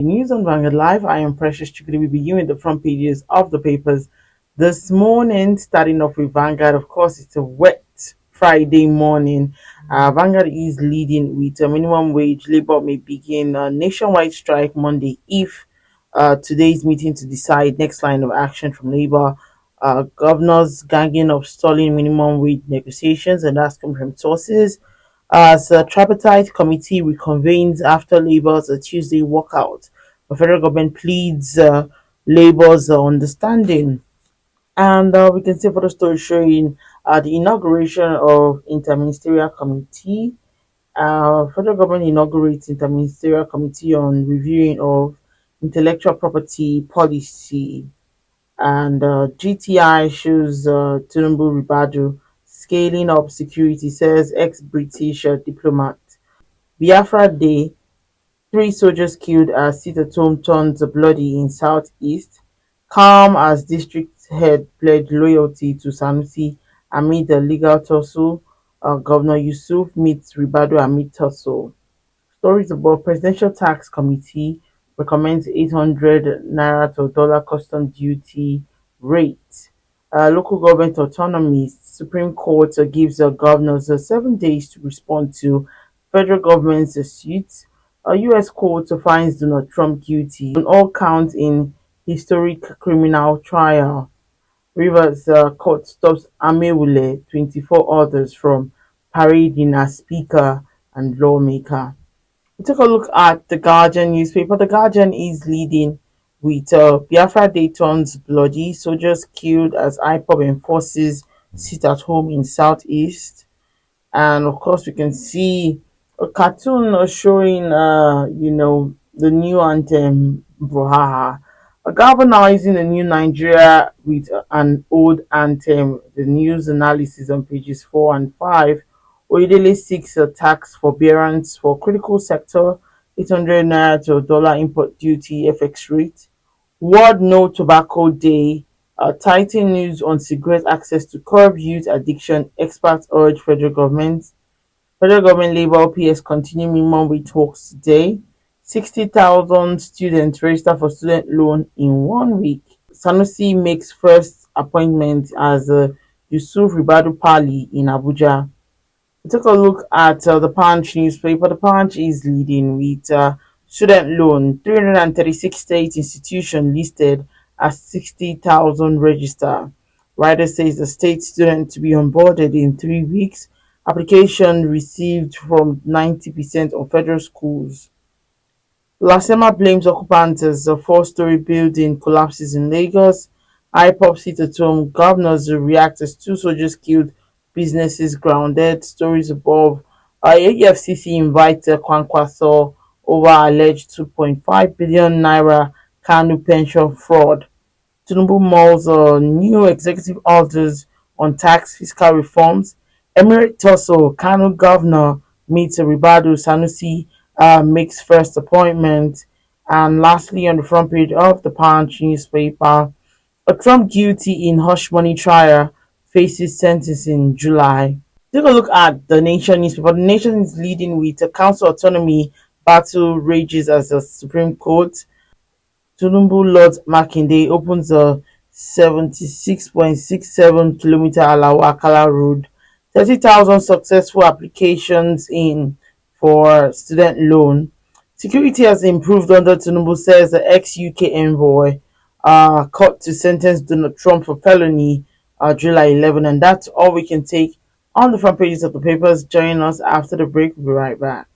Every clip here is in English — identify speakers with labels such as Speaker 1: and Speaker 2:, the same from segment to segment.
Speaker 1: News on Vanguard Live. I am Precious Chukudi. We begin with the front pages of the papers this morning, starting off with Vanguard. Of course, it's a wet Friday morning. Vanguard is leading with a minimum wage. Labour may begin a nationwide strike Monday if today's meeting to decide next line of action from Labour. Governors ganging up stalling minimum wage negotiations, and that's coming from sources. As a tripartite committee reconvenes after Labour's Tuesday walkout, the federal government pleads Labour's understanding. And we can see photo story showing the inauguration of Interministerial Committee. Federal government inaugurates Interministerial Committee on reviewing of intellectual property policy, and GTI shows Tinubu Ribadu scaling up security, says ex-British diplomat. Biafra Day, three soldiers killed as sit-at-home turns bloody in southeast. Calm as district head pledged loyalty to Sanusi amid the legal tussle. Governor Yusuf meets Ribadu amid tussle. Stories about Presidential Tax Committee recommends 800 naira to dollar custom duty rate. Local government autonomies. Supreme Court gives the governors 7 days to respond to federal government's suit. A U.S. court finds Donald Trump guilty on all counts in historic criminal trial. Rivers court stops Amewule, 24 others from parading as speaker and lawmaker. We take a look at the Guardian newspaper. The Guardian is leading with Biafra Day turns bloody, soldiers killed as IPOB enforces sit at home in southeast. And of course, we can see a cartoon showing, the new anthem, Bruhaha. Galvanizing the new Nigeria with an old anthem. The news analysis on pages 4 and 5. Oyedele seeks a tax forbearance for critical sector, 800 naira to dollar import duty FX rate. World No Tobacco Day, tighten news on cigarette access to curb youth addiction. Experts urge federal government. Federal government Labour PS continue minimum wage talks today. 60,000 students register for student loan in 1 week. Sanusi makes first appointment as Yusuf Ribadu Pali in Abuja. We take a look at the Punch newspaper. The Punch is leading with student loan. 336 state institution listed as 60,000 register. Rider says the state student to be onboarded in 3 weeks. Application received from 90% of federal schools. Lasema blames occupants as a four-story building collapses in Lagos. IPOP sit at home. Governors react as two soldiers killed. Businesses grounded. Stories above. AFCC invites Kwankwaso over alleged 2.5 billion naira Kanu pension fraud. Tinubu mulls new executive orders on tax fiscal reforms. Emirate tussle. Kanu governor meets Ribadu. Sanusi makes first appointment. And lastly, on the front page of the Punch newspaper, a Trump guilty in hush money trial faces sentence in July. Take a look at the Nation newspaper. The Nation is leading with a council autonomy battle rages as the Supreme Court. Tinubu Lord Makinde opens a 76.67 kilometer Alawakala road. 30,000 successful applications in for student loan. Security has improved under Tinubu, says the ex-UK envoy. Court to sentence Donald Trump for felony July 11. And that's all we can take on the front pages of the papers. Join us after the break. We'll be right back.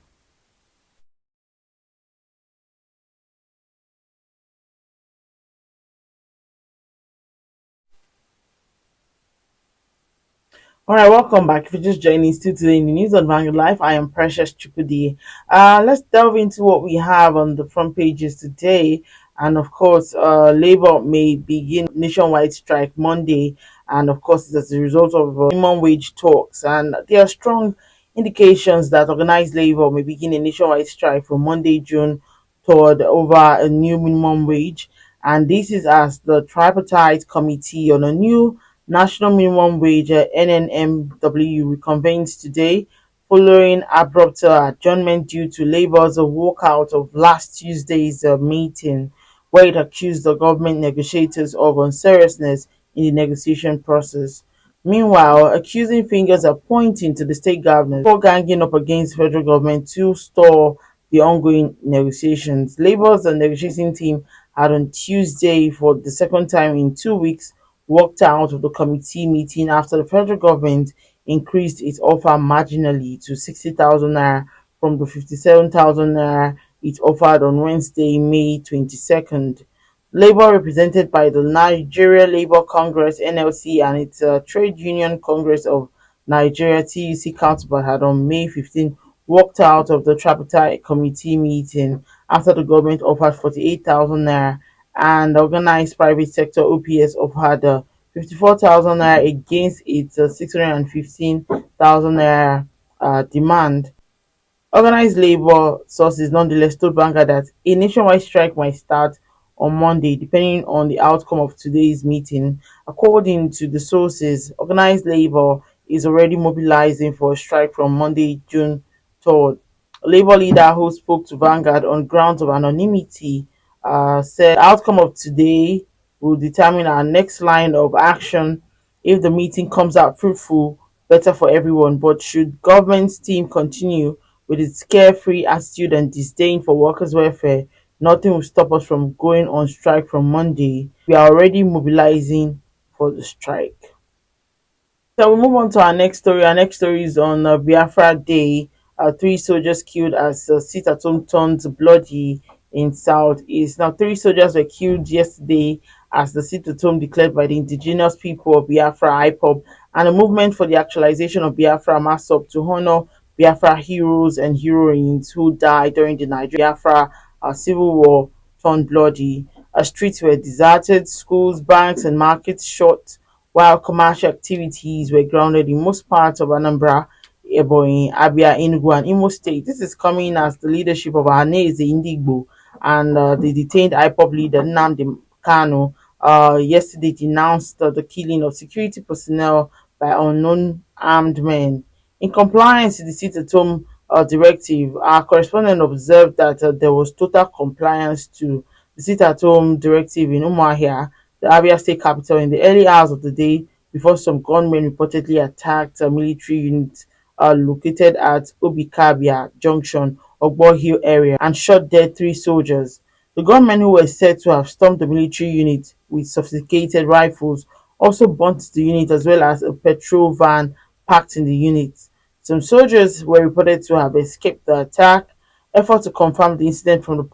Speaker 1: All right, welcome back. If you're just joining, still today in the news on Vanguard Life, I am Precious Chukudi. Let's delve into what we have on the front pages today. And of course, Labour may begin nationwide strike Monday, and of course, it's as a result of minimum wage talks. And there are strong indications that organized Labour may begin a nationwide strike from Monday, June 3rd, over a new minimum wage. And this is as the tripartite committee on a new national minimum wage, NNMW, reconvenes today following abrupt adjournment due to Labour's walkout of last Tuesday's meeting, where it accused the government negotiators of unseriousness in the negotiation process. Meanwhile, accusing fingers are pointing to the state governors for ganging up against the federal government to stall the ongoing negotiations. Labour's negotiating team had on Tuesday, for the second time in 2 weeks, walked out of the committee meeting after the federal government increased its offer marginally to 60,000 naira from the 57,000 naira it offered on Wednesday, May 22nd. Labour, represented by the Nigeria Labour Congress (NLC) and its Trade Union Congress of Nigeria (TUC) counterpart, had on May 15 walked out of the tripartite committee meeting after the government offered 48,000 naira and organized private sector (OPS) offered 54,000 naira against its 615,000 naira demand. Organized labor sources nonetheless told Vanguard that a nationwide strike might start on Monday, depending on the outcome of today's meeting. According to the sources, organized labor is already mobilizing for a strike from Monday, June 3rd. A labor leader who spoke to Vanguard on grounds of anonymity said the outcome of today will determine our next line of action. If the meeting comes out fruitful, better for everyone. But should government's team continue with its carefree attitude and disdain for workers' welfare, nothing will stop us from going on strike from Monday. We are already mobilizing for the strike. So we move on to our next story. Our next story is on Biafra Day. Three soldiers killed as sit at home turns bloody in Southeast. Now, three soldiers were killed yesterday as the sit at home declared by the indigenous people of Biafra (IPOB) and a movement for the actualization of Biafra mass up to honor Biafra heroes and heroines who died during the Nigeria Biafra civil war turned bloody. Streets were deserted, schools, banks, and markets shut, while commercial activities were grounded in most parts of Anambra, Ebonyi, Abia, Enugu, and Imo State. This is coming as the leadership of Ahaneze Indigbo and the detained IPOP leader Nnamdi Kanu yesterday denounced the killing of security personnel by unknown armed men. In compliance with the sit-at-home directive, our correspondent observed that there was total compliance to the sit-at-home directive in Umuahia, the Abia State capital, in the early hours of the day before some gunmen reportedly attacked a military unit located at Obikabia Junction, Ogbo Hill area, and shot dead three soldiers. The gunmen, who were said to have stormed the military unit with sophisticated rifles, also burnt the unit as well as a petrol van parked in the unit. Some soldiers were reported to have escaped the attack. Effort to confirm the incident from the